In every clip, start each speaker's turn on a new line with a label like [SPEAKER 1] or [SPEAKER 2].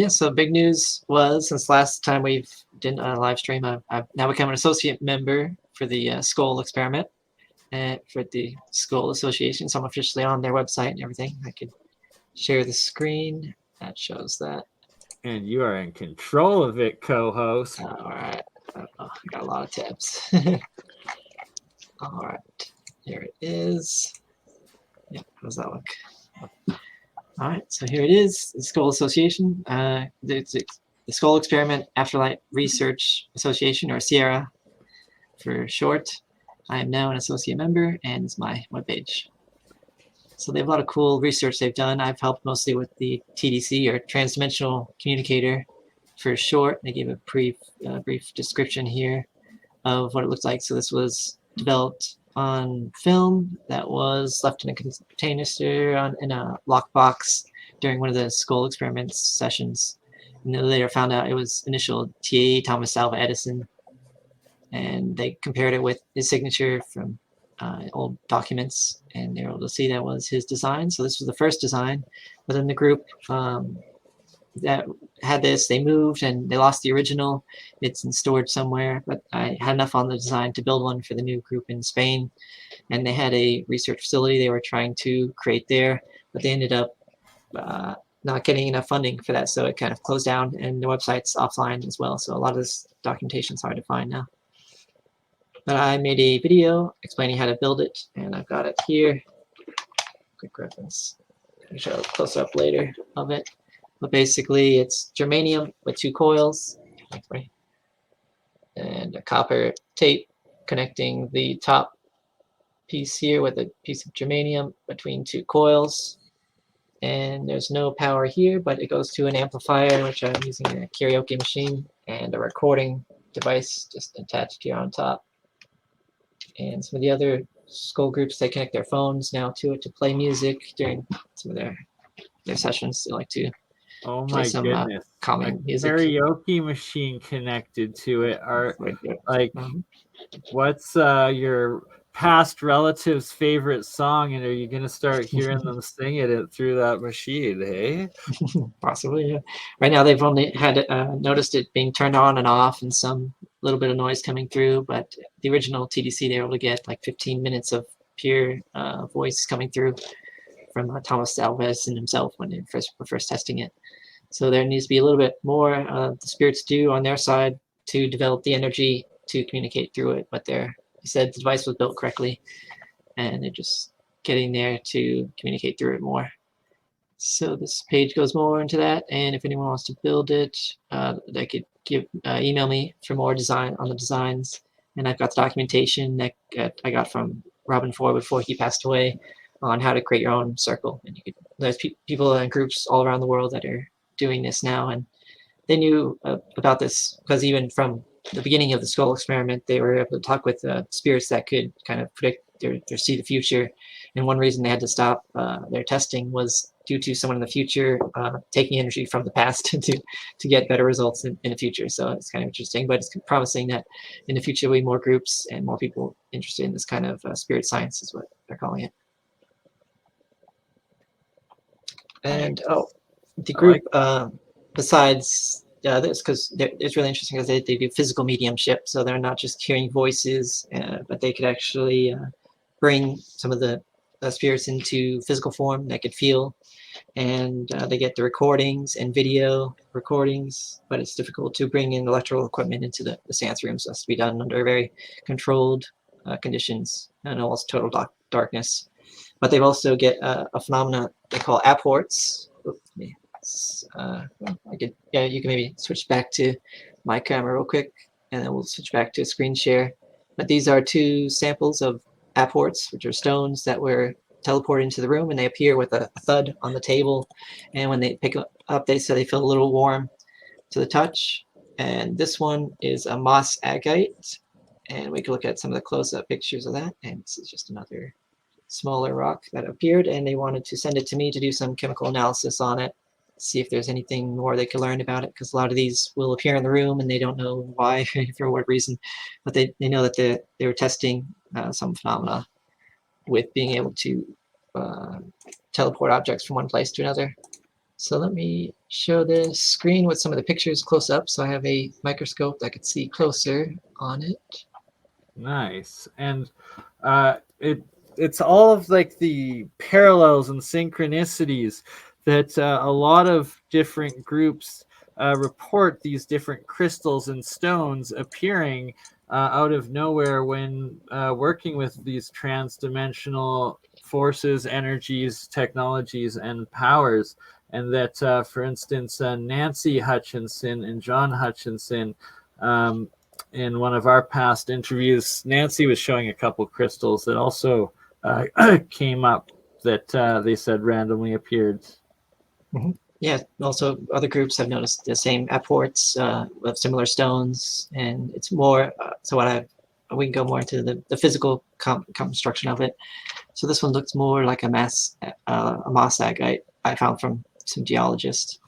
[SPEAKER 1] Yeah, so big news was since last time we've done a live stream, I've now become an associate member for the SCOLE experiment and for the SCOLE Association. So I'm officially on their website and everything. I could share the screen. That shows that.
[SPEAKER 2] And you are in control of it, co-host.
[SPEAKER 1] All right. I got a lot of tabs. All right. Here it is. Yeah, how does that look? All right, so here it is, the SCOLE Association. The SCOLE Experiment Afterlife Research Association, or Sierra for short. I am now an associate member, and it's my webpage. So they have a lot of cool research they've done. I've helped mostly with the TDC, or Transdimensional Communicator for short. They gave a brief description here of what it looks like. So this was developed on film that was left in a container in a lockbox during one of the SCOLE experiments sessions. And they later found out it was initial TA Thomas Alva Edison. And they compared it with his signature from old documents, and they were able to see that was his design. So this was the first design within the group that had this. They moved and they lost the original. It's in storage somewhere, but I had enough on the design to build one for the new group in Spain. And they had a research facility they were trying to create there, but they ended up not getting enough funding for that, so it kind of closed down, and the website's offline as well. So a lot of this documentation is hard to find now. But I made a video explaining how to build it, and I've got it here. Quick reference. I'll show a close-up later of it. But basically, it's germanium with 2 coils and a copper tape connecting the top piece here with a piece of germanium between 2 coils. And there's no power here, but it goes to an amplifier, which I'm using a karaoke machine, and a recording device just attached here on top. And some of the other SCOLE groups, they connect their phones now to it to play music during some of their sessions. They like to play some calming music.
[SPEAKER 2] Karaoke machine connected to it. What's your past relative's favorite song, and are you going to start hearing them singing it through that machine, hey?
[SPEAKER 1] Possibly, yeah. Right now they've only had noticed it being turned on and off and some little bit of noise coming through, but the original TDC, they were able to get like 15 minutes of pure voice coming through from Thomas Alva Edison himself when they were first testing it. So there needs to be a little bit more the spirits do on their side to develop the energy to communicate through it, but they said the device was built correctly, and they're just getting there to communicate through it more. So this page goes more into that, and if anyone wants to build it, they could email me for more design on the designs. And I've got the documentation that I got from Robin Ford before he passed away on how to create your own circle. And there's people and groups all around the world that are doing this now, and they knew about this because even from the beginning of the SCOLE experiment, they were able to talk with spirits that could kind of predict or see the future. And one reason they had to stop their testing was due to someone in the future taking energy from the past to get better results in the future. So it's kind of interesting, but it's promising that in the future there'll be more groups and more people interested in this kind of spirit science is what they're calling it. And the group, besides this, because it's really interesting because they do physical mediumship, so they're not just hearing voices, but they could actually bring some of the spirits into physical form that could feel, and they get the recordings and video recordings, but it's difficult to bring in electrical equipment into the seance rooms. So it has to be done under very controlled conditions and almost total darkness. But they've also get a phenomena they call apports. You can maybe switch back to my camera real quick, and then we'll switch back to a screen share. But these are 2 samples of apports, which are stones that were teleported into the room, and they appear with a thud on the table. And when they pick up, they say they feel a little warm to the touch. And this one is a moss agate, and we can look at some of the close-up pictures of that. And this is just another smaller rock that appeared, and they wanted to send it to me to do some chemical analysis on it, see if there's anything more they could learn about it, because a lot of these will appear in the room and they don't know why for what reason, but they know that they were testing some phenomena with being able to teleport objects from one place to another. So let me show this screen with some of the pictures close up. So I have a microscope that I could see closer on it.
[SPEAKER 2] Nice. And it's all of like the parallels and synchronicities that a lot of different groups report these different crystals and stones appearing out of nowhere when working with these trans-dimensional forces, energies, technologies, and powers. And that, for instance, Nancy Hutchinson and John Hutchinson, in one of our past interviews, Nancy was showing a couple crystals that also came up that they said randomly appeared.
[SPEAKER 1] Mm-hmm. Yeah, also other groups have noticed the same apports of similar stones, and it's more, so we can go more into the physical construction of it. So this one looks more like a moss agate I found from some geologists.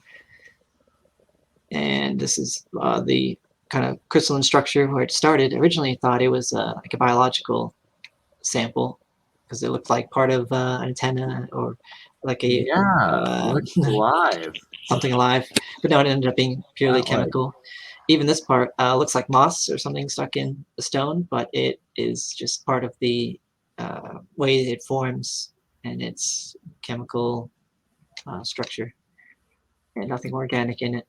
[SPEAKER 1] And this is the kind of crystalline structure where it started. Originally, I thought it was like a biological sample because it looked like part of an antenna or like a
[SPEAKER 2] Looks alive.
[SPEAKER 1] something alive. But no, it ended up being purely chemical. Even this part looks like moss or something stuck in the stone, but it is just part of the way it forms and its chemical structure, and nothing organic in it.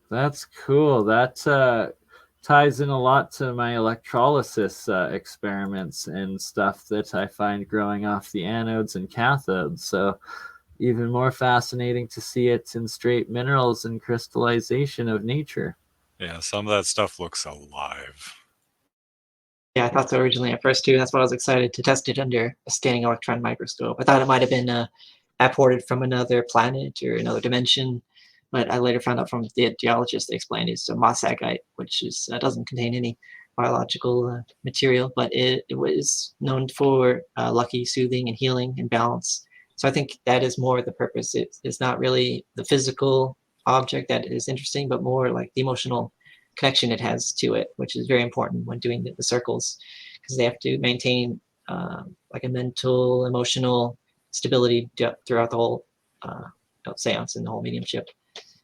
[SPEAKER 2] That's cool. That ties in a lot to my electrolysis experiments and stuff that I find growing off the anodes and cathodes. So even more fascinating to see it in straight minerals and crystallization of nature.
[SPEAKER 3] Yeah, some of that stuff looks alive.
[SPEAKER 1] Yeah, I thought so originally at first too. That's why I was excited to test it under a scanning electron microscope. I thought it might have been apported from another planet or another dimension, but I later found out from the geologist they explained it's a moss agate, which is doesn't contain any biological material, but it was known for lucky, soothing, and healing and balance. So I think that is more the purpose. It's not really the physical object that is interesting, but more like the emotional connection it has to it, which is very important when doing the circles, because they have to maintain like a mental, emotional stability throughout the whole seance and the whole mediumship,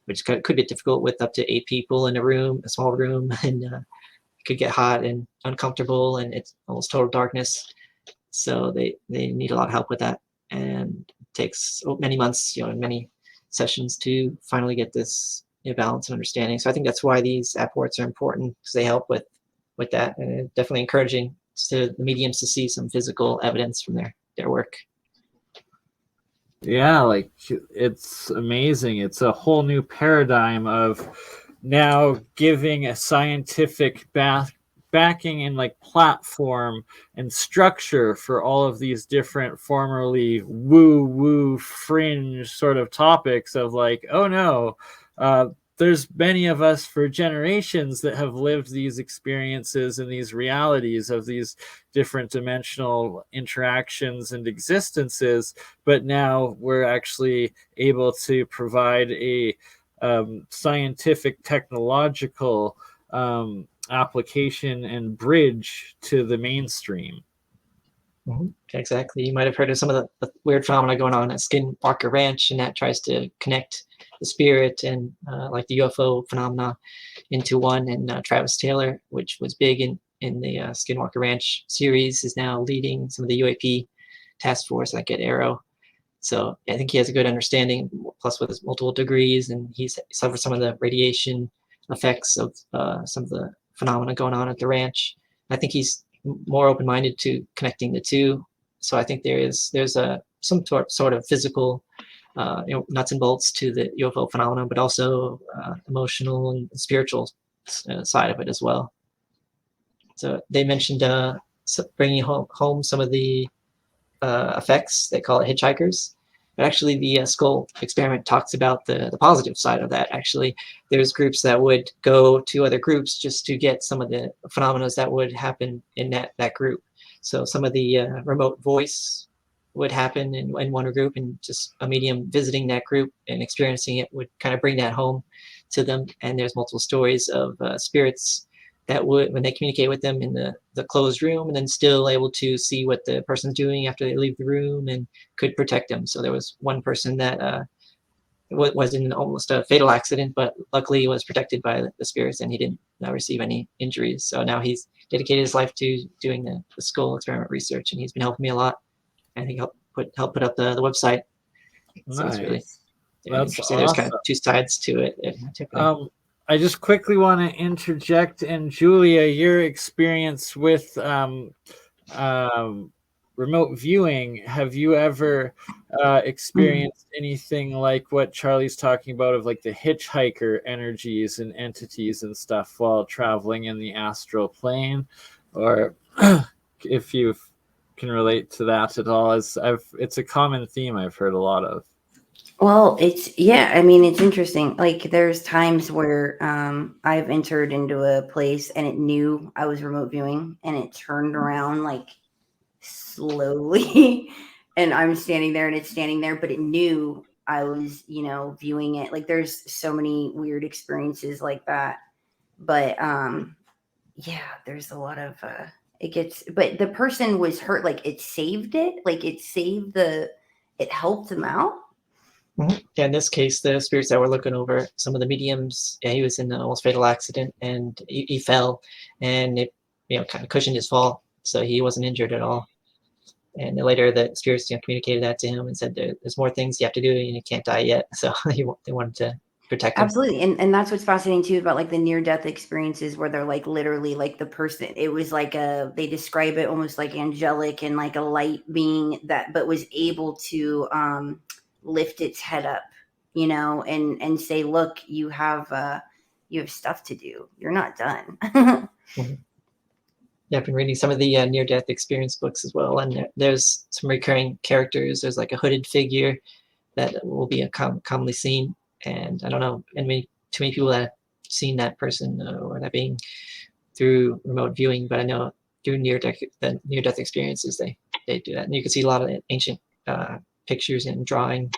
[SPEAKER 1] which could be difficult with up to 8 people in a room, a small room, and it could get hot and uncomfortable, and it's almost total darkness. So they need a lot of help with that, and it takes many months, many sessions to finally get this balance and understanding. So I think that's why these apports are important, because they help with that, and definitely encouraging to the mediums to see some physical evidence from their work.
[SPEAKER 2] Yeah, like it's amazing. It's a whole new paradigm of now giving a scientific backing and like platform and structure for all of these different formerly woo fringe sort of topics of like, oh no, there's many of us for generations that have lived these experiences and these realities of these different dimensional interactions and existences, but now we're actually able to provide a scientific, technological application and bridge to the mainstream.
[SPEAKER 1] Mm-hmm. Exactly. You might have heard of some of the weird phenomena going on at Skinwalker Ranch, and that tries to connect the spirit and like the UFO phenomena into one. And Travis Taylor, which was big in the Skinwalker Ranch series, is now leading some of the UAP task force like at Arrow. So I think he has a good understanding, plus with his multiple degrees, and he's suffered some of the radiation effects of some of the phenomena going on at the ranch. I think he's more open-minded to connecting the two. So I think there's some sort of physical nuts and bolts to the UFO phenomenon, but also emotional and spiritual side of it as well. So they mentioned bringing home some of the effects. They call it hitchhikers. But actually, the SCOLE experiment talks about the positive side of that. Actually, there's groups that would go to other groups just to get some of the phenomena that would happen in that group. So some of the remote voice would happen in one group, and just a medium visiting that group and experiencing it would kind of bring that home to them. And there's multiple stories of spirits that would, when they communicate with them in the closed room, and then still able to see what the person's doing after they leave the room and could protect them. So there was one person that was in almost a fatal accident, but luckily he was protected by the spirits and he didn't receive any injuries. So now he's dedicated his life to doing the SCOLE experiment research, and he's been helping me a lot. And he helped put up the website. So it's really
[SPEAKER 2] Nice. That's
[SPEAKER 1] interesting. There's kind
[SPEAKER 2] awesome.
[SPEAKER 1] of two sides to it.
[SPEAKER 2] I just quickly want to interject, and Julia, your experience with remote viewing, have you ever experienced anything like what Charlie's talking about of like the hitchhiker energies and entities and stuff while traveling in the astral plane? Or if you can relate to that at all, it's a common theme I've heard a lot of.
[SPEAKER 4] Well, I mean, it's interesting. Like, there's times where I've entered into a place and it knew I was remote viewing, and it turned around like slowly, and I'm standing there and it's standing there, but it knew I was, viewing it. Like, there's so many weird experiences like that. But yeah, there's a lot of but the person was hurt. Like, it saved it. Like, it helped them out.
[SPEAKER 1] Yeah, in this case, the spirits that were looking over some of the mediums, he was in an almost fatal accident and he fell, and it kind of cushioned his fall, so he wasn't injured at all. And then later, the spirits communicated that to him and said, "There's more things you have to do, and you can't die yet." So they wanted to protect him.
[SPEAKER 4] Absolutely. And that's what's fascinating too about like the near-death experiences, where they're like literally like the person, it was like they describe it almost like angelic and like a light being but was able to lift its head up, and say, look, you have stuff to do. You're not done.
[SPEAKER 1] Mm-hmm. Yeah, I've been reading some of the near-death experience books as well, and there's some recurring characters. There's like a hooded figure that will be commonly seen, and I don't know, too many people that have seen that person or that being through remote viewing, but I know through near-death experiences, they do that, and you can see a lot of ancient pictures and drawing.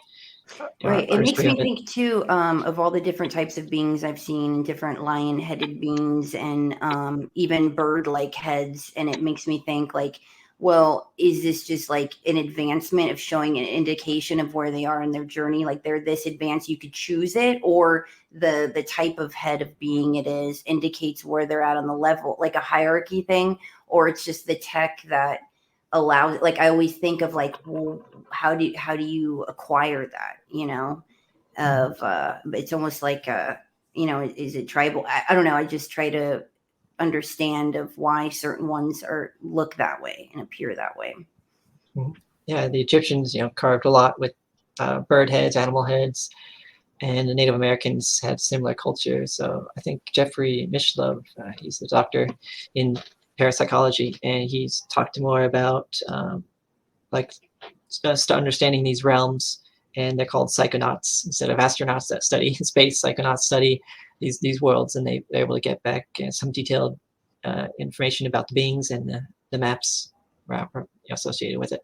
[SPEAKER 4] Right. It makes me think too of all the different types of beings I've seen, different lion-headed beings and even bird-like heads. And it makes me think like, well, is this just like an advancement of showing an indication of where they are in their journey? Like, they're this advanced, you could choose it, or the type of head of being it is indicates where they're at on the level, like a hierarchy thing, or it's just the tech that allows. Like, I always think of like, well, how do you acquire that, it's almost like is it tribal? I don't know. I just try to understand of why certain ones look that way and appear that way.
[SPEAKER 1] Yeah, the Egyptians carved a lot with bird heads, animal heads, and the Native Americans had similar culture. So I think Jeffrey Mishlove, he's the doctor in parapsychology, and he's talked more about understanding these realms, and they're called psychonauts instead of astronauts that study space. Psychonauts study these worlds, and they're able to get back some detailed information about the beings and the maps associated with it.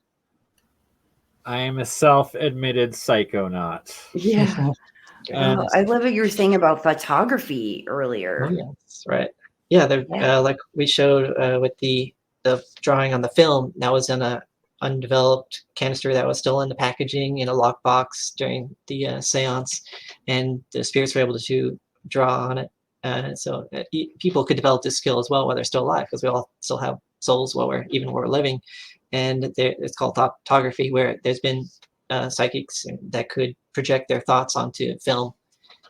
[SPEAKER 2] I am a self-admitted psychonaut.
[SPEAKER 4] Yeah. I love what you were saying about photography earlier.
[SPEAKER 1] Oh, yeah, that's right. Yeah, like we showed with the drawing on the film, that was in a undeveloped canister that was still in the packaging in a lockbox during the seance, and the spirits were able to draw on it. So people could develop this skill as well while they're still alive, because we all still have souls while we're living. And it's called photography, where there's been psychics that could project their thoughts onto film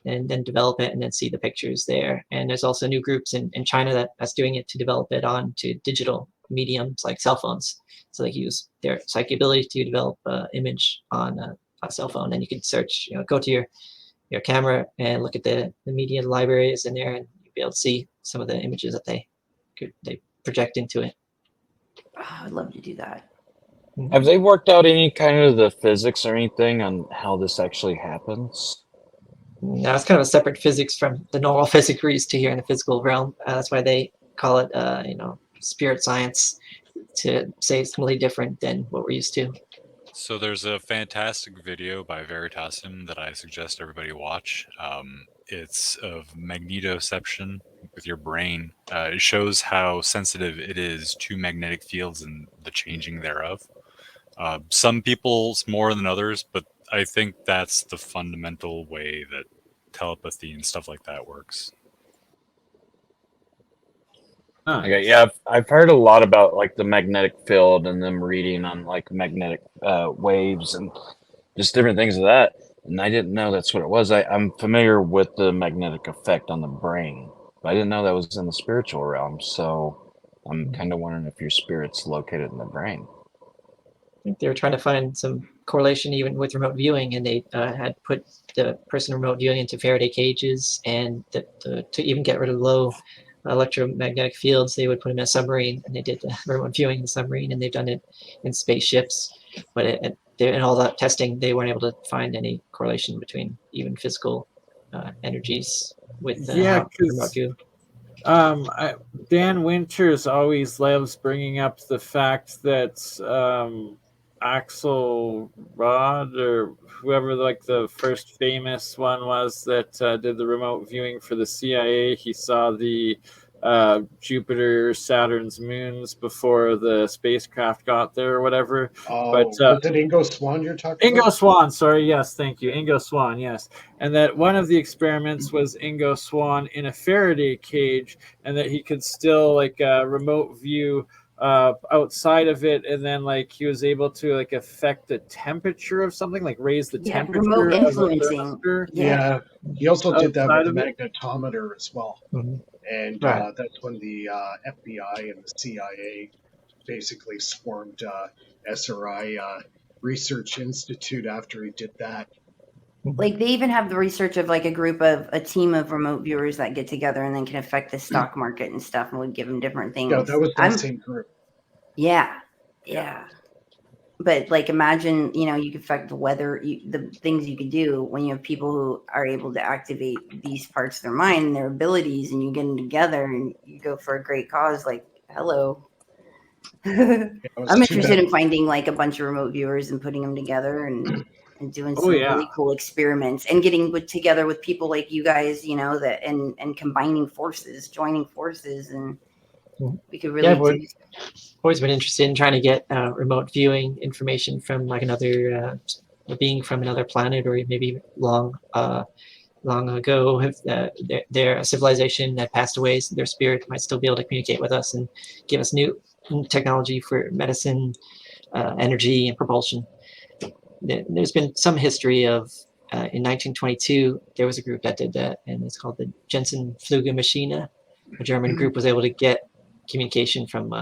[SPEAKER 1] and then develop it and then see the pictures there. And there's also new groups in China that's doing it to develop it onto digital mediums like cell phones. So they use their psychic ability to develop image on a cell phone. And you can search, go to your camera and look at the media libraries in there, and you'll be able to see some of the images that they project into it.
[SPEAKER 4] Oh, I'd love to do that.
[SPEAKER 5] Have they worked out any kind of the physics or anything on how this actually happens?
[SPEAKER 1] Now, it's kind of a separate physics from the normal physics we're used to here in the physical realm. That's why they call it, spirit science, to say it's completely different than what we're used to.
[SPEAKER 3] So there's a fantastic video by Veritasim that I suggest everybody watch. It's of magnetoception with your brain. It shows how sensitive it is to magnetic fields and the changing thereof. Some people's more than others, but I think that's the fundamental way that telepathy and stuff like that works.
[SPEAKER 5] Okay, yeah, I've heard a lot about like the magnetic field and them reading on like magnetic waves and just different things of that. And I didn't know that's what it was. I'm familiar with the magnetic effect on the brain, but I didn't know that was in the spiritual realm. So I'm kind of wondering if your spirit's located in the brain.
[SPEAKER 1] I think they were trying to find some correlation even with remote viewing, and they had put the person remote viewing into Faraday cages, and to even get rid of low electromagnetic fields, they would put them in a submarine, and they did the remote viewing in the submarine, and they've done it in spaceships. But in all that testing, they weren't able to find any correlation between even physical energies with remote view.
[SPEAKER 2] Dan Winters always loves bringing up the fact that Axelrod, or whoever like the first famous one was that did the remote viewing for the CIA, he saw the Jupiter, Saturn's moons before the spacecraft got there or whatever.
[SPEAKER 6] Oh,
[SPEAKER 2] but
[SPEAKER 6] was it Ingo Swann you're talking about?
[SPEAKER 2] Ingo Swann, sorry, yes, thank you. Ingo Swann, yes. And that one of the experiments was Ingo Swann in a Faraday cage, and that he could still like remote view outside of it, and then like he was able to like affect the temperature of something, like raise the temperature
[SPEAKER 4] remote
[SPEAKER 2] of a
[SPEAKER 4] influencing.
[SPEAKER 2] thermistor.
[SPEAKER 6] Yeah, he also did that with the
[SPEAKER 2] Outside
[SPEAKER 6] magnetometer as well.
[SPEAKER 1] Mhm.
[SPEAKER 6] And
[SPEAKER 1] Right.
[SPEAKER 6] that's when the FBI and the CIA basically swarmed SRI Research Institute after he did that.
[SPEAKER 4] Like they even have the research of like a team of remote viewers that get together and then can affect the stock market and stuff, and would give them different things.
[SPEAKER 6] Yeah, that was the same group.
[SPEAKER 4] Yeah. But like, imagine, you could affect the weather, the things you could do when you have people who are able to activate these parts of their mind and their abilities, and you get them together and you go for a great cause. Like, hello. I'm interested in finding like a bunch of remote viewers and putting them together and doing some really cool experiments and getting together with people like you guys, that and combining forces, joining forces, and we could really do.
[SPEAKER 1] Always been interested in trying to get remote viewing information from like another being from another planet, or maybe long ago, if their civilization that passed away, so their spirit might still be able to communicate with us and give us new technology for medicine, energy, and propulsion. There's been some history of in 1922 there was a group that did that, and it's called the Jensen Flugmaschine. A German group was able to get communication from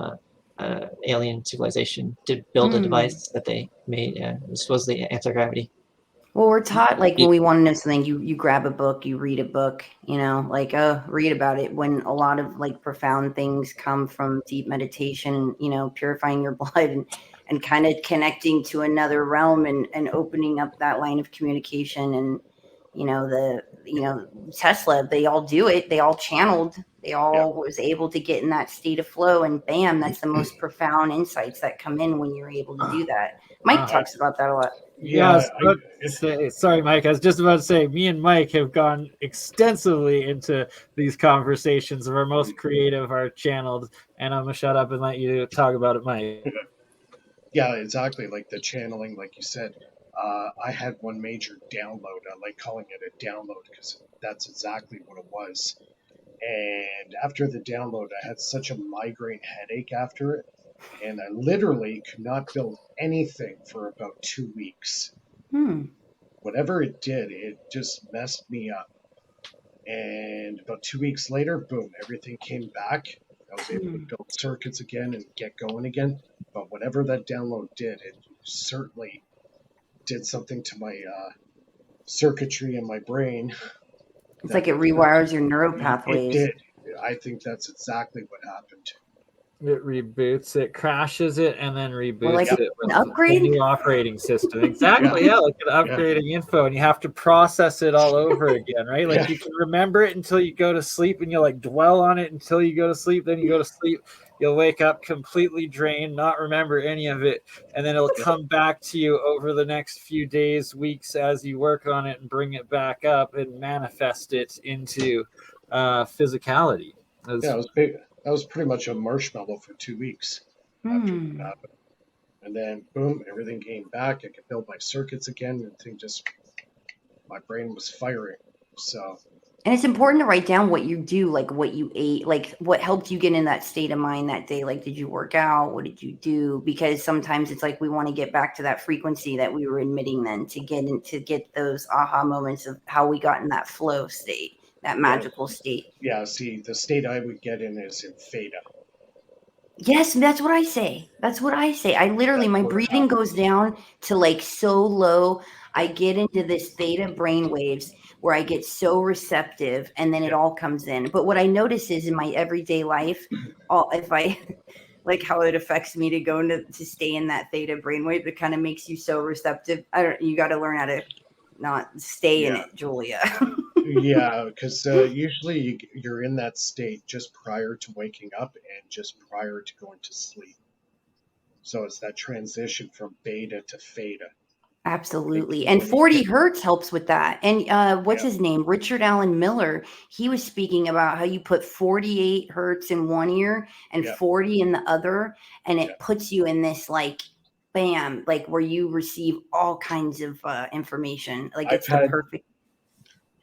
[SPEAKER 1] alien civilization to build a device that they made. It was supposedly anti-gravity.
[SPEAKER 4] Well, we're taught like when we want to know something, you grab a book, you read a book, like read about it. When a lot of like profound things come from deep meditation, purifying your blood and kind of connecting to another realm and opening up that line of communication. And Tesla, they all do it. They all channeled. They all was able to get in that state of flow, and bam, that's the most profound insights that come in when you're able to do that. Mike talks about that a lot.
[SPEAKER 2] Sorry, Mike. I was just about to say, me and Mike have gone extensively into these conversations of our most creative, our channeled, and I'm gonna shut up and let you talk about it, Mike.
[SPEAKER 6] Yeah, exactly. Like the channeling, like you said, I had one major download. I like calling it a download because that's exactly what it was. And after the download, I had such a migraine headache after it, and I literally could not build anything for about 2 weeks. Whatever it did, it just messed me up. And about 2 weeks later, boom, everything came back. I was able to build circuits again and get going again. But whatever that download did, it certainly did something to my circuitry in my brain.
[SPEAKER 4] It's like it rewires your neural pathways.
[SPEAKER 6] It did. I think that's exactly what happened.
[SPEAKER 2] It reboots it, crashes it, and then reboots it with
[SPEAKER 4] an upgrade?
[SPEAKER 2] a new operating system. Exactly, like an upgrading info, and you have to process it all over again, right? Like you can remember it until you go to sleep, and you'll like dwell on it until you go to sleep. Then you go to sleep, you'll wake up completely drained, not remember any of it, and then it'll come back to you over the next few days, weeks, as you work on it and bring it back up and manifest it into physicality.
[SPEAKER 6] That was pretty much a marshmallow for 2 weeks after that happened. And then boom, everything came back. I could build my circuits again, and thing just my brain was firing. So
[SPEAKER 4] And it's important to write down what you do, like what you ate, like what helped you get in that state of mind that day. Like, did you work out? What did you do? Because sometimes it's like we want to get back to that frequency that we were admitting then to get those aha moments of how we got in that flow state, that magical state.
[SPEAKER 6] yeah, see, the state I would get in is in theta.
[SPEAKER 4] Yes, that's what I say. That's what I say. I literally, my breathing goes down to like so low. I get into this theta brain waves where I get so receptive, and then it all comes in. But what I notice is in my everyday life, if I like how it affects me to go into to stay in that theta brainwave, it kind of makes you so receptive. You got to learn how to not stay in it, Julia.
[SPEAKER 6] Yeah, because usually you're in that state just prior to waking up and just prior to going to sleep. So it's that transition from beta to theta.
[SPEAKER 4] Absolutely. And 40 hertz helps with that. And what's his name? Richard Allen Miller. He was speaking about how you put 48 hertz in one ear and 40 in the other. And it puts you in this like, bam, like where you receive all kinds of information. Like it's the perfect.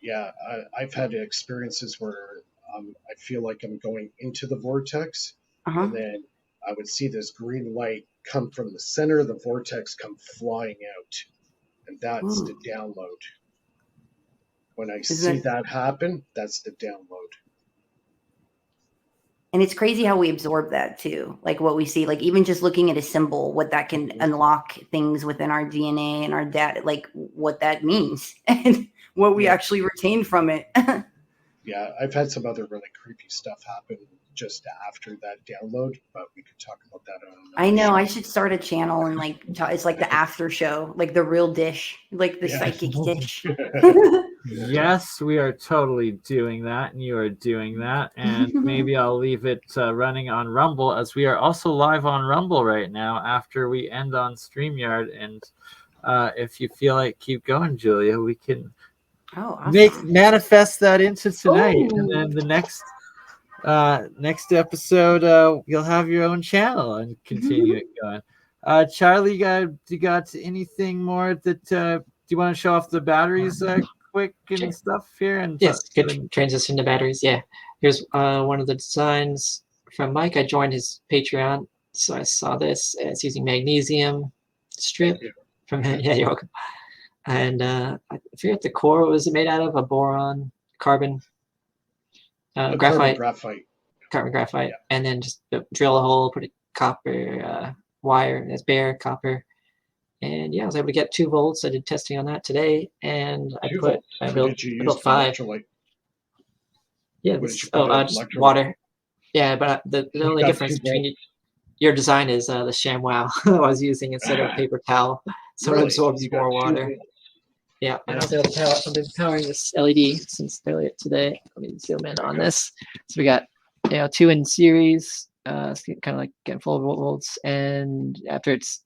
[SPEAKER 6] Yeah, I've had experiences where I feel like I'm going into the vortex, and then I would see this green light come from the center of the vortex, come flying out, and that's the download. When I see that happen, that's the download.
[SPEAKER 4] And it's crazy how we absorb that too. Like what we see, like even just looking at a symbol, what that can unlock things within our DNA and our data, like what that means and what we actually retain from it.
[SPEAKER 6] Yeah, I've had some other really creepy stuff happen just after that download, but we could talk about that on another
[SPEAKER 4] I know.
[SPEAKER 6] show.
[SPEAKER 4] I should start a channel and like it's like the after show, like the real dish, like the psychic dish.
[SPEAKER 2] Yes, we are totally doing that, and you are doing that. And maybe I'll leave it running on Rumble, as we are also live on Rumble right now after we end on StreamYard. And if you feel like keep going, Julia, we can manifest that into tonight. And then the next episode, you'll have your own channel and continue it going. Charlie, you got anything more that do you want to show off the batteries quick and stuff here? And
[SPEAKER 1] yes, good transition to batteries. Yeah, here's one of the designs from Mike. I joined his Patreon, so I saw this. It's using magnesium strip from yeah, you're welcome. And I forget the core. What was it made out of? A boron, carbon, graphite. Carbon graphite, and then just drill a hole, put a copper wire that's bare copper, and yeah, I was able to get 2 volts. I did testing on that today, and I built 5. Yeah, just water. Yeah, but the only difference between your design is the ShamWow I was using instead of paper towel, so it absorbs more water. Yeah, and I was able to I've been powering this LED since earlier today. Let me zoom in on this. So we got 2 in series, kind of like getting full volts, and after it's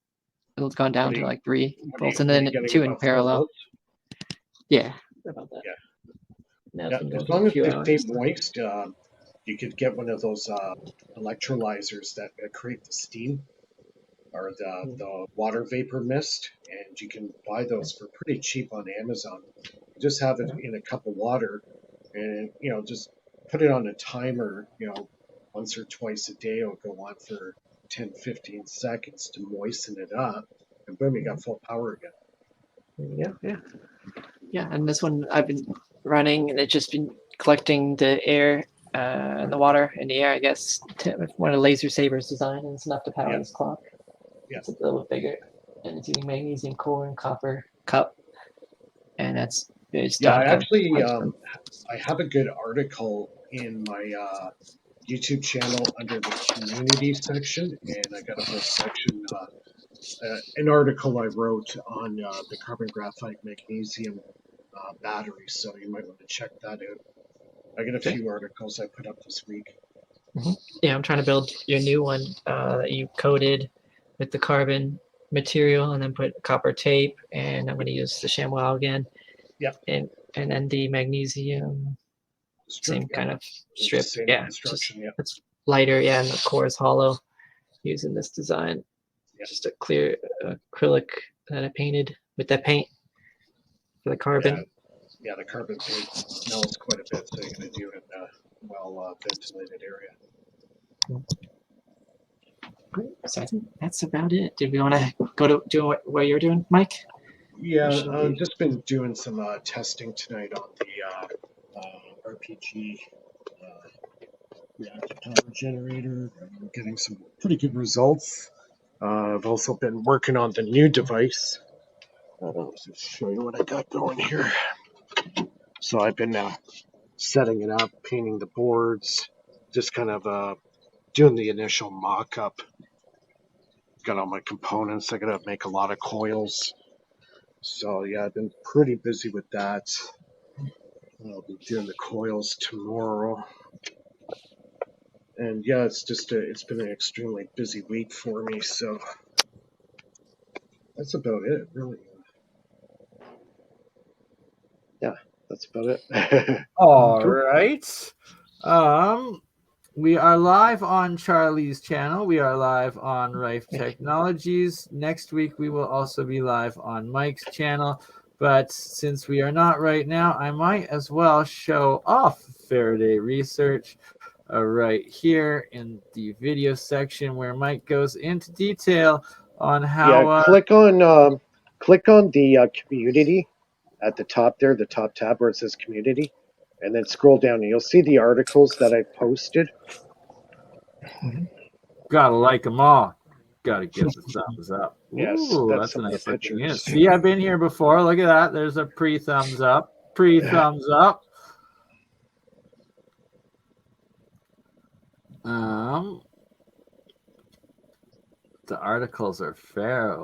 [SPEAKER 1] gone down to like 3 volts, and then 2 in parallel. Yeah, about that.
[SPEAKER 6] Yeah, as long as they stay moist, you could get one of those electrolyzers that create the steam or the water vapor mist, and you can buy those for pretty cheap on Amazon. You just have it in a cup of water, and just put it on a timer. Once or twice a day, it'll go on for 10-15 seconds to moisten it up, and boom, you got full power again.
[SPEAKER 1] There you go. Yeah, and this one I've been running, and it's just been collecting the air and the water in the air, I guess. One of Laser Saber's design, and it's enough to power this clock. Yeah. It's a little bit bigger, and it's using magnesium core and copper cup, and it's
[SPEAKER 6] done. I actually I have a good article in my YouTube channel under the community section, and I got a whole section, an article I wrote on the carbon graphite magnesium battery, so you might want to check that out. I got a few articles I put up this week.
[SPEAKER 1] Yeah, I'm trying to build your new one that you coated with the carbon material, and then put copper tape, and I'm going to use the ShamWow again.
[SPEAKER 6] Yep.
[SPEAKER 1] And then the magnesium same kind of strip. Yeah, it's lighter. Yeah, and the core is hollow using this design.
[SPEAKER 6] Yeah.
[SPEAKER 1] Just a clear acrylic that I painted with that paint for the carbon.
[SPEAKER 6] Yeah, the carbon paint smells quite a bit, so you're going to do it in a well ventilated area.
[SPEAKER 1] Great. So I think that's about it. Did we want to go to do what you're doing, Mike?
[SPEAKER 6] Yeah,
[SPEAKER 1] Should
[SPEAKER 6] I've
[SPEAKER 1] we-
[SPEAKER 6] just been doing some testing tonight on the RPG reactive power generator. I'm getting some pretty good results. I've also been working on the new device. I'll just show you what I got going here. So I've been setting it up, painting the boards, just kind of doing the initial mock-up. Got all my components. I got to make a lot of coils. So yeah, I've been pretty busy with that. I'll be doing the coils tomorrow. And yeah, it's been an extremely busy week for me. So that's about it, really. Yeah, that's about it.
[SPEAKER 2] All
[SPEAKER 1] Cool.
[SPEAKER 2] right. We are live on Charlie's channel. We are live on Rife Technologies. Next week, we will also be live on Mike's channel. But since we are not right now, I might as well show off Faraday Research right here in the video section where Mike goes into detail on how...
[SPEAKER 6] Yeah, click on the community at the top there, the top tab where it says community, and then scroll down and you'll see the articles that I've posted.
[SPEAKER 2] Gotta like them all. Gotta give the thumbs up.
[SPEAKER 6] Yes,
[SPEAKER 2] Ooh,
[SPEAKER 6] that's
[SPEAKER 2] that's a
[SPEAKER 6] some of the
[SPEAKER 2] nice looking unit.
[SPEAKER 6] pictures.
[SPEAKER 2] See, I've been here before. Look at that. There's a pre-thumbs up. Pre-thumbs up. The articles are fair.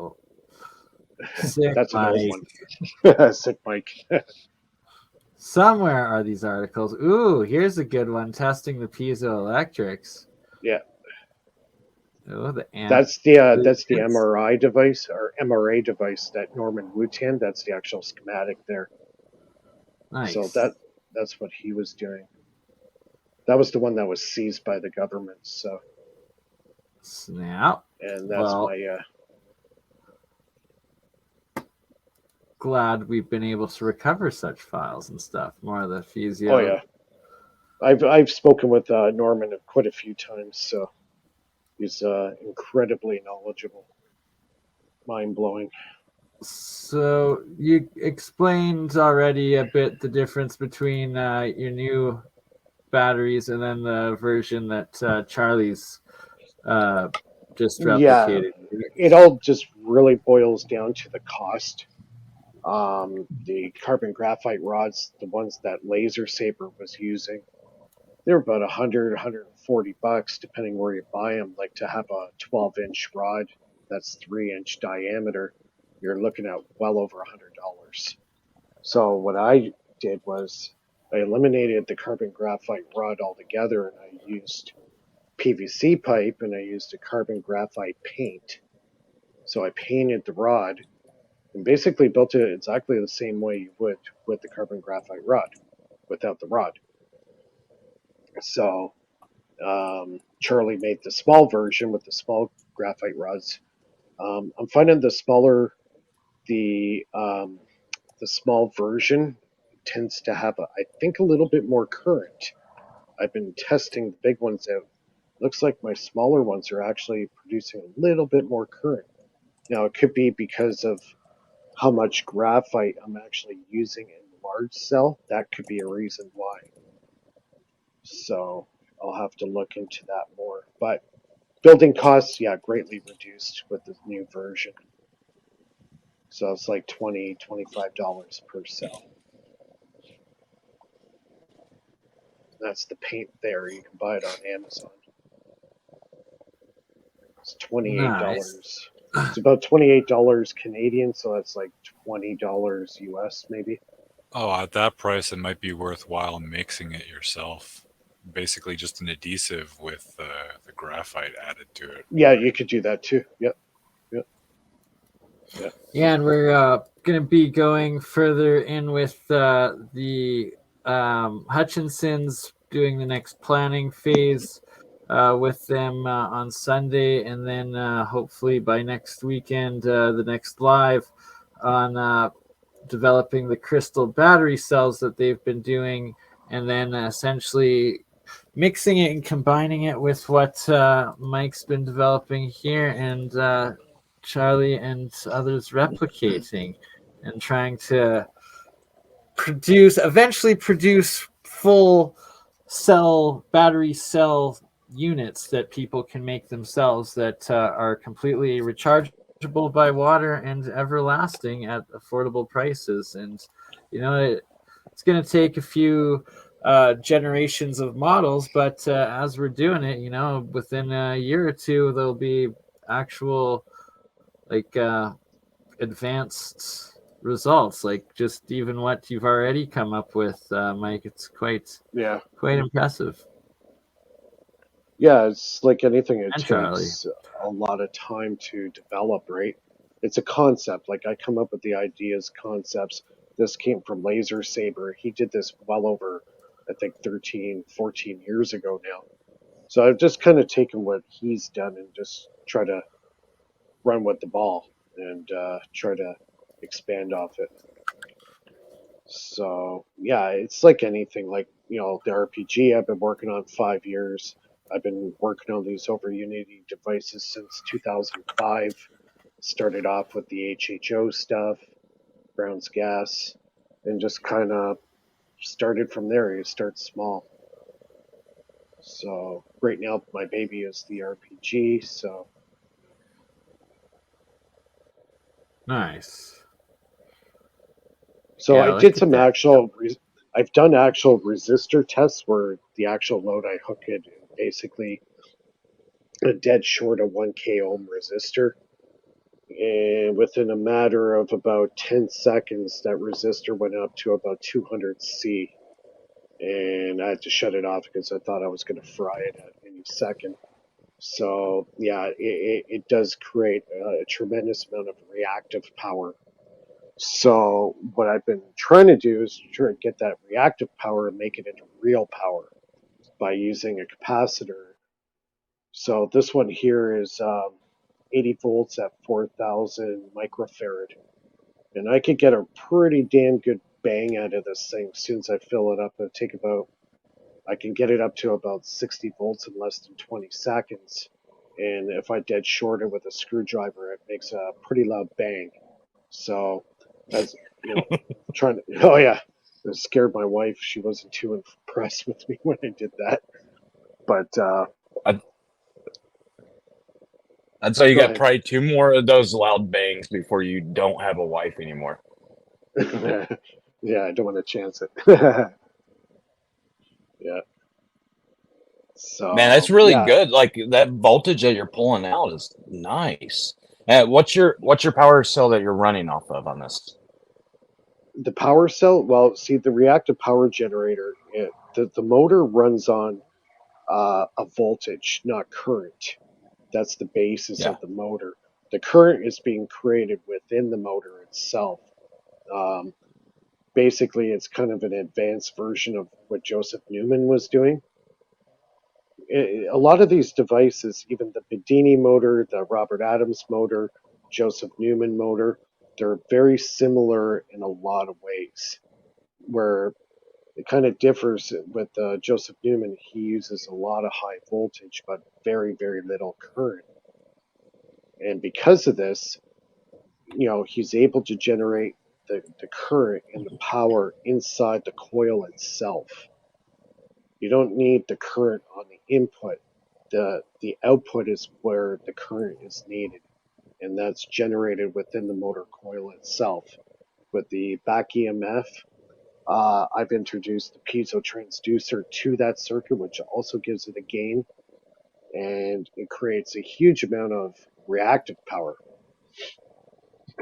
[SPEAKER 2] Sick,
[SPEAKER 6] That's an
[SPEAKER 2] Mike.
[SPEAKER 6] old one. Sick Mike.
[SPEAKER 2] Somewhere are these articles. Ooh, here's a good one. Testing the piezoelectrics.
[SPEAKER 6] Yeah.
[SPEAKER 2] Oh,
[SPEAKER 6] That's the MRI device or MRA device that Norman Wooten. That's the actual schematic there.
[SPEAKER 2] Nice.
[SPEAKER 6] So that's what he was doing. That was the one that was seized by the government. So
[SPEAKER 2] snap.
[SPEAKER 6] And that's
[SPEAKER 2] glad we've been able to recover such files and stuff. More of the physio.
[SPEAKER 6] Oh yeah, I've spoken with Norman quite a few times, so he's incredibly knowledgeable, mind blowing.
[SPEAKER 2] So you explained already a bit the difference between your new batteries and then the version that Charlie's just replicated.
[SPEAKER 6] Yeah, it all just really boils down to the cost. The carbon graphite rods, the ones that Laser Saber was using, they're about $100-140 depending where you buy them. Like to have a 12-inch rod that's 3-inch diameter, you're looking at well over $100. So what I did was I eliminated the carbon graphite rod altogether, and I used PVC pipe and I used a carbon graphite paint. So I painted the rod and basically built it exactly the same way you would with the carbon graphite rod, without the rod. So Charlie made the small version with the small graphite rods. I'm finding the small version tends to have, I think, a little bit more current. I've been testing the big ones out. Looks like my smaller ones are actually producing a little bit more current. Now, it could be because of how much graphite I'm actually using in large cell. That could be a reason why. So I'll have to look into that more. But building costs, yeah, greatly reduced with the new version. So it's like $20, $25 per cell. That's the paint there. You can buy it on Amazon. It's $28.
[SPEAKER 2] Nice.
[SPEAKER 6] It's about $28 Canadian, so that's like $20 US maybe.
[SPEAKER 3] Oh, at that price, it might be worthwhile mixing it yourself. Basically, just an adhesive with the graphite added to it.
[SPEAKER 6] Yeah, you could do that too. Yep.
[SPEAKER 2] Yeah, and we're going to be going further in with the Hutchinson's doing the next planning phase with them on Sunday, and then hopefully by next weekend, the next live on developing the crystal battery cells that they've been doing, and then essentially mixing it and combining it with what Mike's been developing here, and Charlie and others replicating, and trying to eventually produce full battery cell units that people can make themselves, that are completely rechargeable by water and everlasting at affordable prices. And it's going to take a few generations of models, but as we're doing it, within a year or two, there'll be actual advanced results, like just even what you've already come up with, Mike. It's quite impressive.
[SPEAKER 6] Yeah, it's like anything, it
[SPEAKER 2] And Charlie.
[SPEAKER 6] takes a lot of time to develop, right? It's a concept. Like, I come up with the ideas, concepts. This came from Laser Saber. He did this well over, I think, 13, 14 years ago now. So I've just kind of taken what he's done and just try to run with the ball and try to expand off it. So yeah, it's like anything. Like, the RPG I've been working on 5 years. I've been working on these over Unity devices since 2005. Started off with the HHO stuff, Brown's gas, and just kind of started from there. You start small. So right now my baby is the RPG. So
[SPEAKER 2] nice.
[SPEAKER 6] So
[SPEAKER 2] Yeah,
[SPEAKER 6] I did some I've done actual resistor tests where the actual load I hook it, basically a dead short of 1K ohm resistor. And within a matter of about 10 seconds, that resistor went up to about 200 C. And I had to shut it off because I thought I was going to fry it at any second. So yeah, it does create a tremendous amount of reactive power. So what I've been trying to do is try to get that reactive power and make it into real power by using a capacitor. So this one here is 80 volts at 4,000 microfarad. And I could get a pretty damn good bang out of this thing as soon as I fill it up. I can get it up to about 60 volts in less than 20 seconds. And if I dead short it with a screwdriver, it makes a pretty loud bang. So, as trying to, oh yeah, it scared my wife. She wasn't too impressed with me when I did that. But
[SPEAKER 5] I'd say you
[SPEAKER 6] go
[SPEAKER 5] got
[SPEAKER 6] ahead.
[SPEAKER 5] probably 2 more of those loud bangs before you don't have a wife anymore.
[SPEAKER 6] Yeah, I don't want to chance it. Yeah. So
[SPEAKER 5] Man, that's really
[SPEAKER 6] yeah,
[SPEAKER 5] good. Like, that voltage that you're pulling out is nice. What's your power cell that you're running off of on this?
[SPEAKER 6] the power cell. Well, see, the reactive power generator, the motor runs on a voltage, not current. That's the basis of the motor. The current is being created within the motor itself. Basically, it's kind of an advanced version of what Joseph Newman was doing. A lot of these devices, even the Bedini motor, the Robert Adams motor, Joseph Newman motor, they're very similar in a lot of ways. Where it kind of differs with Joseph Newman, he uses a lot of high voltage, but very, very little current. And because of this, he's able to generate the current and the power inside the coil itself. You don't need the current on the input. The output is where the current is needed, and that's generated within the motor coil itself. With the back EMF, I've introduced the piezo transducer to that circuit, which also gives it a gain, and it creates a huge amount of reactive power.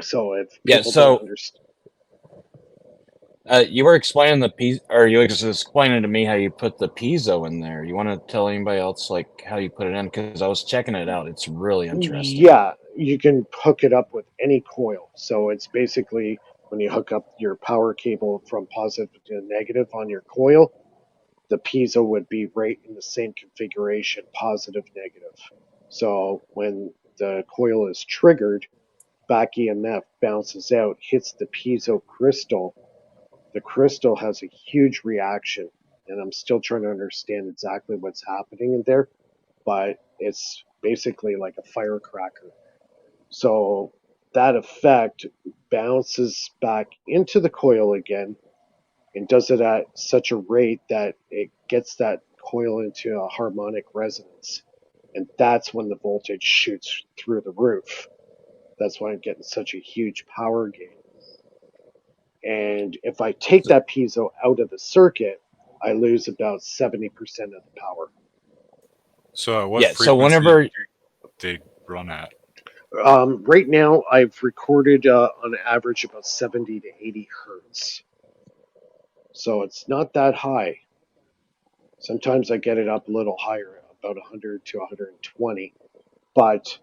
[SPEAKER 6] So if people don't understand,
[SPEAKER 5] you were explaining you were just explaining to me how you put the piezo in there. You want to tell anybody else like how you put it in? Because I was checking it out. It's really interesting.
[SPEAKER 6] Yeah, you can hook it up with any coil. So it's basically when you hook up your power cable from positive to negative on your coil, the piezo would be right in the same configuration, positive, negative. So when the coil is triggered, back EMF bounces out, hits the piezo crystal. The crystal has a huge reaction, and I'm still trying to understand exactly what's happening in there, but it's basically like a firecracker. So that effect bounces back into the coil again and does it at such a rate that it gets that coil into a harmonic resonance. And that's when the voltage shoots through the roof. That's why I'm getting such a huge power gain. And if I take that piezo out of the circuit, I lose about 70% of the power.
[SPEAKER 3] So at what
[SPEAKER 5] Yeah, so
[SPEAKER 3] frequency
[SPEAKER 5] whenever
[SPEAKER 3] do they run at?
[SPEAKER 6] Right now, I've recorded on average about 70 to 80 hertz. So it's not that high. Sometimes I get it up a little higher, about 100 to 120. But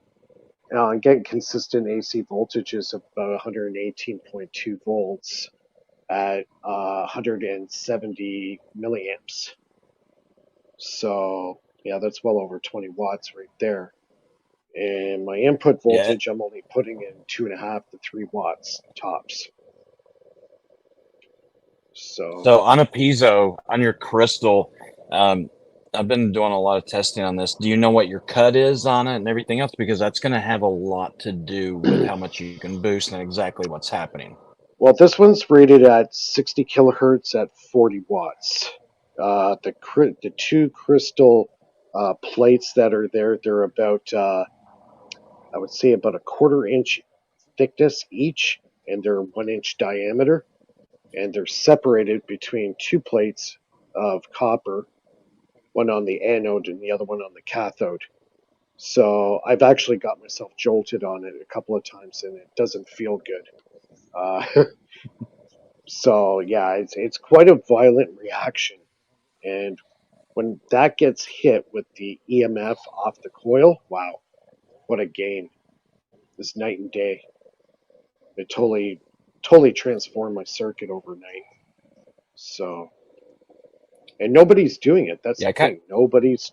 [SPEAKER 6] I'm getting consistent AC voltages of about 118.2 volts at 170 milliamps. So, yeah, that's well over 20 watts right there. And my input voltage, I'm only putting in 2.5 to 3 watts tops.
[SPEAKER 5] So on a piezo, on your crystal, I've been doing a lot of testing on this. Do you know what your cut is on it and everything else? Because that's going to have a lot to do with how much you can boost and exactly what's happening.
[SPEAKER 6] Well, this one's rated at 60 kilohertz at 40 watts. The two crystal plates that are there, they're about, I would say, about a 1/4 inch thickness each, and they're 1 inch diameter. And they're separated between two plates of copper, one on the anode and the other one on the cathode. So I've actually got myself jolted on it a couple of times, and it doesn't feel good. So yeah, it's quite a violent reaction, and when that gets hit with the EMF off the coil, wow, what a gain! It's night and day. It totally transformed my circuit overnight. So, and nobody's doing it. That's the thing. Nobody's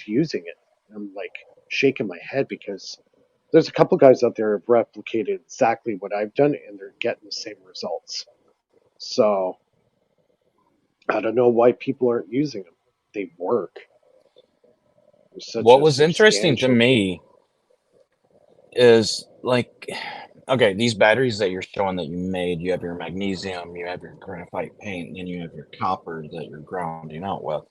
[SPEAKER 6] using it. I'm like shaking my head because there's a couple guys out there who have replicated exactly what I've done, and they're getting the same results. So I don't know why people aren't using them. They work.
[SPEAKER 5] What was interesting to me is like, okay, these batteries that you're showing that you made, you have your magnesium, you have your graphite paint, and you have your copper that you're grounding out with.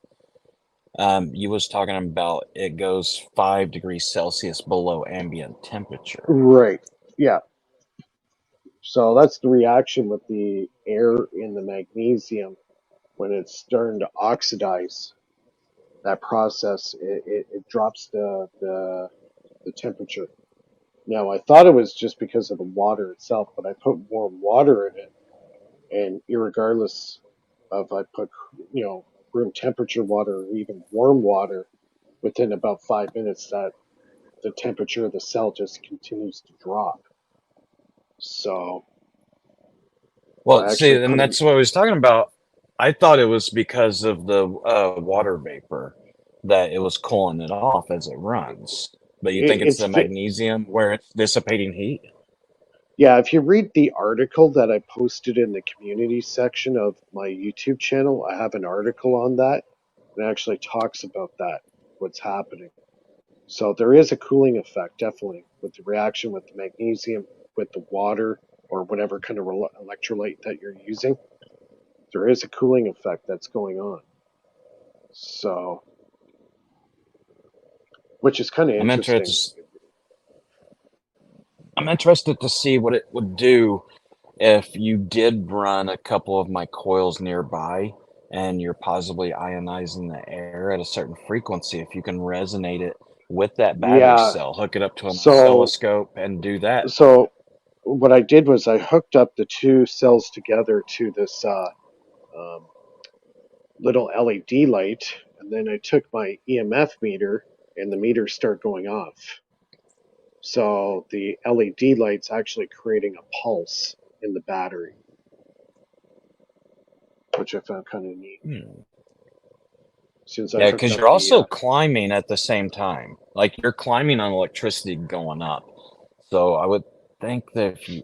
[SPEAKER 5] You was talking about it goes 5 degrees Celsius below ambient temperature.
[SPEAKER 6] Right. Yeah. So that's the reaction with the air in the magnesium when it's starting to oxidize. That process it drops the temperature. Now I thought it was just because of the water itself, but I put warm water in it, and irregardless of I put room temperature water or even warm water, within about 5 minutes that the temperature of the cell just continues to drop. So,
[SPEAKER 5] well, see, and that's what I was talking about. I thought it was because of the water vapor that it was cooling it off as it runs. But you think it's the magnesium where it's dissipating heat?
[SPEAKER 6] Yeah, if you read the article that I posted in the community section of my YouTube channel, I have an article on that. It actually talks about that, what's happening. So there is a cooling effect, definitely, with the reaction with the magnesium, with the water, or whatever kind of electrolyte that you're using. There is a cooling effect that's going on. So, which is kind of interesting.
[SPEAKER 5] I'm interested to see what it would do if you did run a couple of my coils nearby and you're possibly ionizing the air at a certain frequency. If you can resonate it with that battery cell, hook it up to an oscilloscope and do that.
[SPEAKER 6] So what I did was I hooked up the two cells together to this little LED light, and then I took my EMF meter, and the meters start going off. So the LED light's actually creating a pulse in the battery, which I found kind of neat. Since I
[SPEAKER 5] Yeah,
[SPEAKER 6] hooked
[SPEAKER 5] because
[SPEAKER 6] up
[SPEAKER 5] you're also
[SPEAKER 6] the
[SPEAKER 5] climbing at the same time. Like you're climbing on electricity going up. So I would think that if you,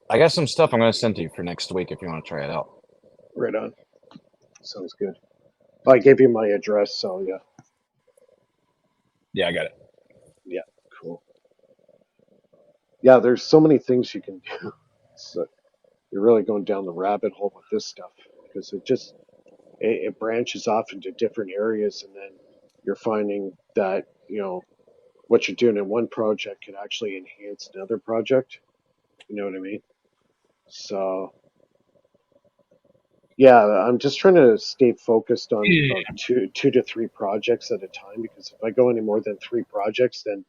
[SPEAKER 5] I got some stuff I'm going to send to you for next week if you want to try it out.
[SPEAKER 6] right on. Sounds good. I gave you my address, so yeah.
[SPEAKER 5] Yeah, I got it.
[SPEAKER 6] Yeah, cool. Yeah, there's so many things you can do. So you're really going down the rabbit hole with this stuff because it branches off into different areas, and then you're finding that what you're doing in one project can actually enhance another project. You know what I mean? So yeah, I'm just trying to stay focused on about two to three projects at a time, because if I go any more than three projects, then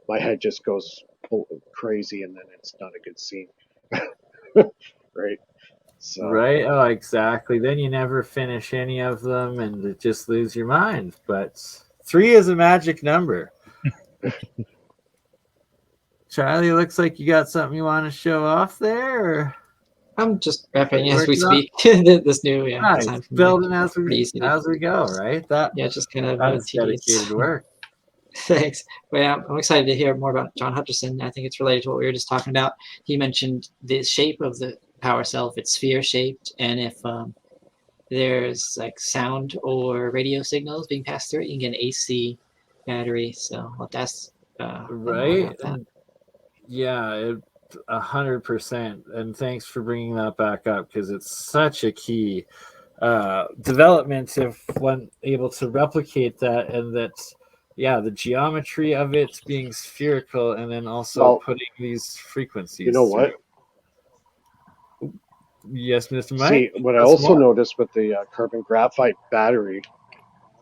[SPEAKER 6] my head just goes crazy, and then it's not a good scene. Right? So
[SPEAKER 2] Right? Oh, exactly. Then you never finish any of them and just lose your mind. But 3 is a magic number. Charlie, looks like you got something you want to show off there. Or
[SPEAKER 1] I'm just wrapping
[SPEAKER 2] you
[SPEAKER 1] as we
[SPEAKER 2] working on?
[SPEAKER 1] speak. This new
[SPEAKER 2] Nice.
[SPEAKER 1] design for me.
[SPEAKER 2] Building as
[SPEAKER 1] Pretty
[SPEAKER 2] we
[SPEAKER 1] easy to,
[SPEAKER 2] go, right?
[SPEAKER 1] just kind of
[SPEAKER 2] That's
[SPEAKER 1] tedious.
[SPEAKER 2] dedicated work.
[SPEAKER 1] Thanks. Well, yeah, I'm excited to hear more about John Hutcherson. I think it's related to what we were just talking about. He mentioned the shape of the power cell, if it's sphere shaped, and if there's like sound or radio signals being passed through it, you can get an AC battery. So I'll ask
[SPEAKER 2] Right?
[SPEAKER 1] about that.
[SPEAKER 2] And yeah, 100%. And thanks for bringing that back up, because it's such a key development if one able to replicate that, and that the geometry of it being spherical, and then also putting these frequencies.
[SPEAKER 6] You know what?
[SPEAKER 2] Yes, Mr. Mike.
[SPEAKER 6] See, what I also noticed with the carbon graphite battery,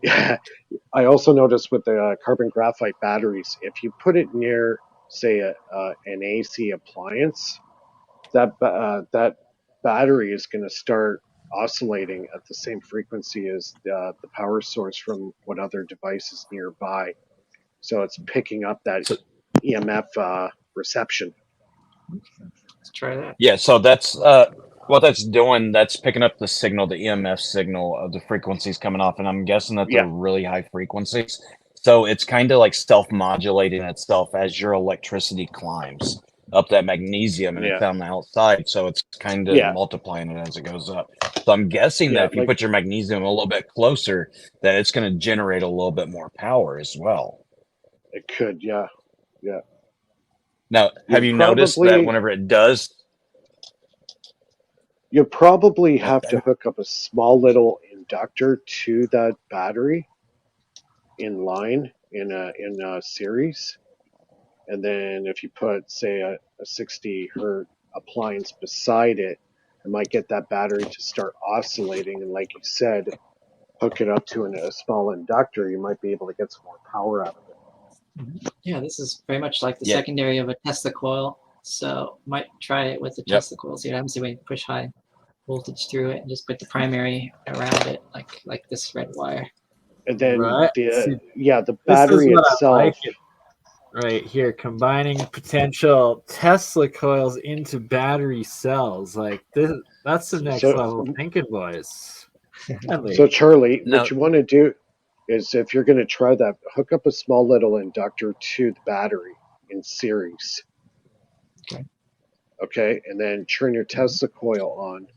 [SPEAKER 6] I also noticed with the carbon graphite batteries, if you put it near, say, an AC appliance, that battery is going to start oscillating at the same frequency as the power source from what other devices nearby. So it's picking up that EMF reception.
[SPEAKER 1] Let's try that.
[SPEAKER 5] Yeah, so that's what that's doing. That's picking up the signal, the EMF signal of the frequencies coming off, and I'm guessing that they're really high frequencies. So it's kind of like self-modulating itself as your electricity climbs up that magnesium, and it's on the outside, so it's kind of multiplying it as it goes up. So I'm guessing that if you put your magnesium a little bit closer, that it's going to generate a little bit more power as well.
[SPEAKER 6] It could, yeah.
[SPEAKER 5] Now, have you noticed that whenever it does,
[SPEAKER 6] you probably have to hook up a small little inductor to that battery in line in a series, and then if you put, say, a 60 hertz appliance beside it, it might get that battery to start oscillating, and like you said, hook it up to a small inductor, you might be able to get some more power out of it.
[SPEAKER 1] Mm-hmm. Yeah, this is very much like the secondary of a Tesla coil, so might try it with the Tesla coil. See what happens when we push high voltage through it and just put the primary around it, like this red wire.
[SPEAKER 6] And then the battery itself.
[SPEAKER 2] Right here, combining potential Tesla coils into battery cells. Like this, that's the next level thinking, boys.
[SPEAKER 6] So Charlie, what you want to do is, if you're going to try that, hook up a small little inductor to the battery in series. Okay, and then turn your Tesla coil on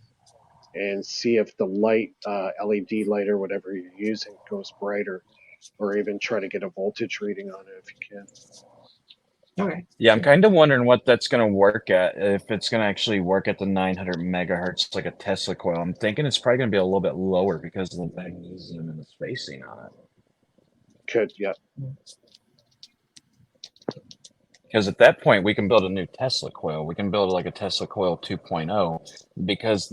[SPEAKER 6] and see if the light, LED light or whatever you're using, goes brighter, or even try to get a voltage reading on it if you can.
[SPEAKER 1] Okay.
[SPEAKER 5] Yeah, I'm kind of wondering what that's going to work at, if it's going to actually work at the 900 megahertz like a Tesla coil. I'm thinking it's probably going to be a little bit lower because of the magnesium and the spacing on it.
[SPEAKER 6] Could, yeah.
[SPEAKER 5] Because at that point, we can build a new Tesla coil. We can build like a Tesla coil 2.0, because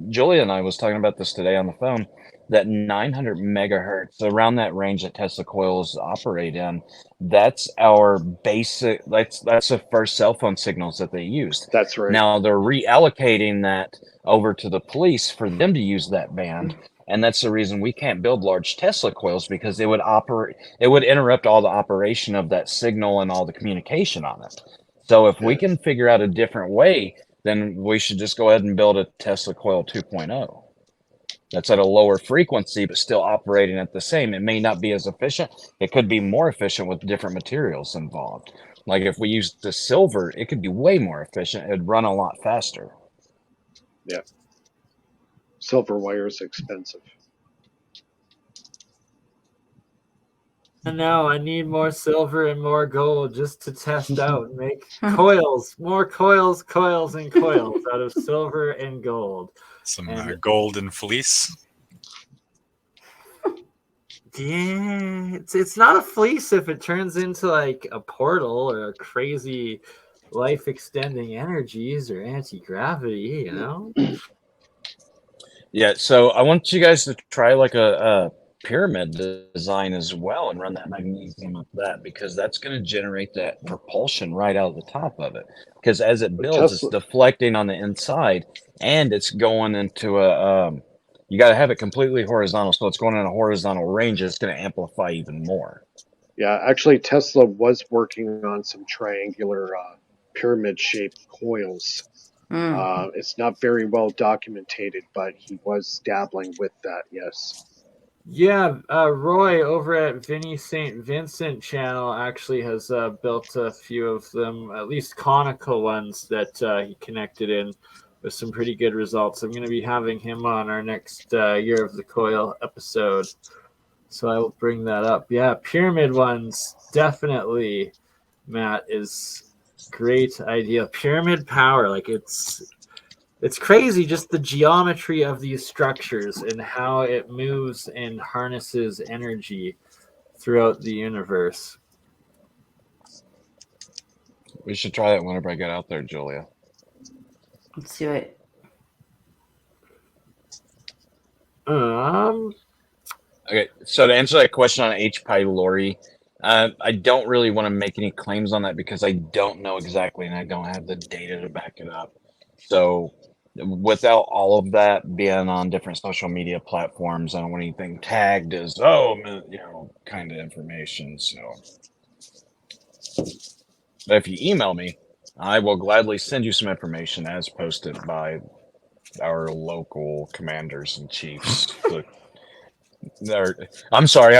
[SPEAKER 5] Julia and I was talking about this today on the phone, that 900 megahertz, around that range that Tesla coils operate in, that's our basic, that's the first cell phone signals that they used.
[SPEAKER 6] That's right.
[SPEAKER 5] Now they're reallocating that over to the police for them to use that band. And that's the reason we can't build large Tesla coils, because it would interrupt all the operation of that signal and all the communication on it. So if we can figure out a different way, then we should just go ahead and build a Tesla coil 2.0. that's at a lower frequency, but still operating at the same. It may not be as efficient. It could be more efficient with different materials involved. Like if we use the silver, it could be way more efficient. It'd run a lot faster.
[SPEAKER 6] Yeah. Silver wire is expensive.
[SPEAKER 2] And now I need more silver and more gold just to test out and make coils, more coils, coils, and coils out of silver and gold.
[SPEAKER 3] Some
[SPEAKER 2] And-
[SPEAKER 3] golden fleece.
[SPEAKER 2] Yeah, it's not a fleece if it turns into like a portal or a crazy life-extending energies or anti-gravity, you know?
[SPEAKER 5] Yeah, so I want you guys to try like a pyramid design as well and run that magnesium up that, because that's going to generate that propulsion right out of the top of it. Because as it builds, it's deflecting on the inside, and it's going into a you got to have it completely horizontal, so it's going in a horizontal range. It's going to amplify even more.
[SPEAKER 6] Yeah, actually, Tesla was working on some triangular pyramid-shaped coils. It's not very well documented, but he was dabbling with that, yes.
[SPEAKER 2] Yeah, Roy over at Vinny St. Vincent channel actually has built a few of them, at least conical ones that he connected in with some pretty good results. I'm going to be having him on our next Year of the Coil episode, so I will bring that up. Yeah, pyramid ones, definitely, Matt, is great idea. Pyramid power, like it's crazy just the geometry of these structures and how it moves and harnesses energy throughout the universe.
[SPEAKER 5] We should try that whenever I get out there, Julia.
[SPEAKER 4] Let's do it.
[SPEAKER 5] Okay, so to answer that question on H. pylori, I don't really want to make any claims on that because I don't know exactly and I don't have the data to back it up. So without all of that being on different social media platforms, I don't want anything tagged as, kind of information. So, but if you email me, I will gladly send you some information as posted by our local commanders and chiefs. I'm sorry.